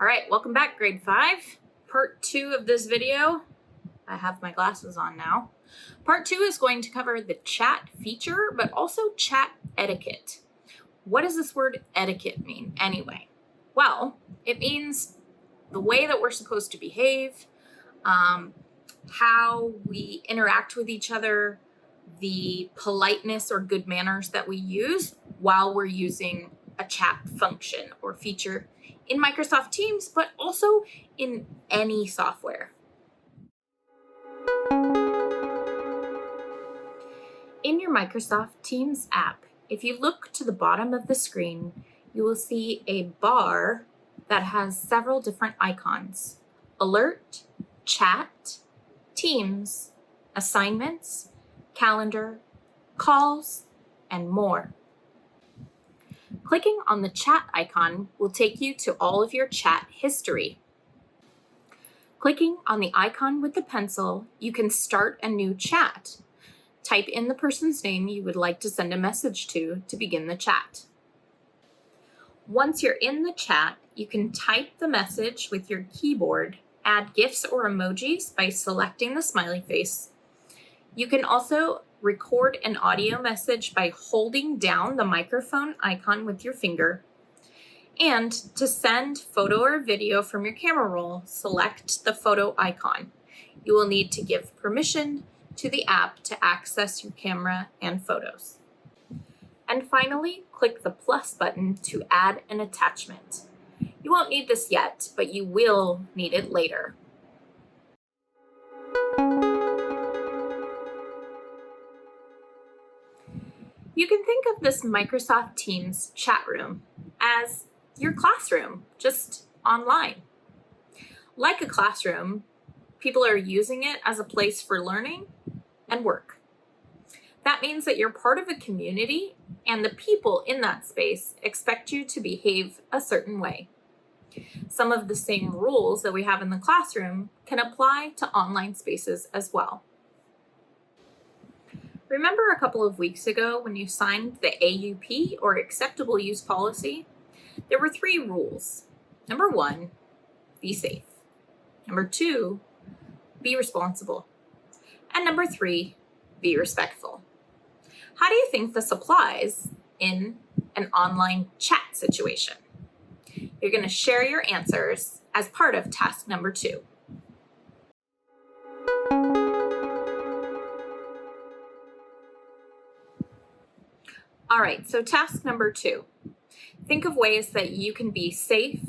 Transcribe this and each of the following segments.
All right, welcome back, grade 5. Part 2 of this video. I have my glasses on now. Part 2 is going to cover the chat feature, but also chat etiquette. What does this word etiquette mean anyway? Well, it means the way that we're supposed to behave, how we interact with each other, the politeness or good manners that we use while we're using a chat function or feature in Microsoft Teams, but also in any software. In your Microsoft Teams app, if you look to the bottom of the screen, you will see a bar that has several different icons: Alert, Chat, Teams, Assignments, Calendar, Calls, and more. Clicking on the chat icon will take you to all of your chat history. Clicking on the icon with the pencil, you can start a new chat. Type in the person's name you would like to send a message to begin the chat. Once you're in the chat, you can type the message with your keyboard, add GIFs or emojis by selecting the smiley face. You can also record an audio message by holding down the microphone icon with your finger. And to send photo or video from your camera roll, select the photo icon. You will need to give permission to the app to access your camera and photos. And finally, click the plus button to add an attachment. You won't need this yet, but you will need it later. You can think of this Microsoft Teams chat room as your classroom, just online. Like a classroom, people are using it as a place for learning and work. That means that you're part of a community, and the people in that space expect you to behave a certain way. Some of the same rules that we have in the classroom can apply to online spaces as well. Remember a couple of weeks ago when you signed the AUP, or Acceptable Use Policy? There were 3 rules. Number 1, be safe. Number 2, be responsible. And number 3, be respectful. How do you think this applies in an online chat situation? You're going to share your answers as part of task number 2. All right, so task number 2. Think of ways that you can be safe,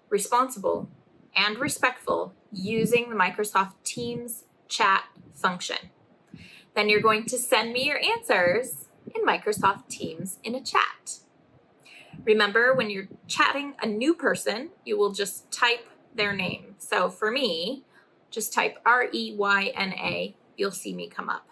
responsible, and respectful using the Microsoft Teams chat function. Then you're going to send me your answers in Microsoft Teams in a chat. Remember, when you're chatting a new person, you will just type their name. So for me, just type REYNA, you'll see me come up.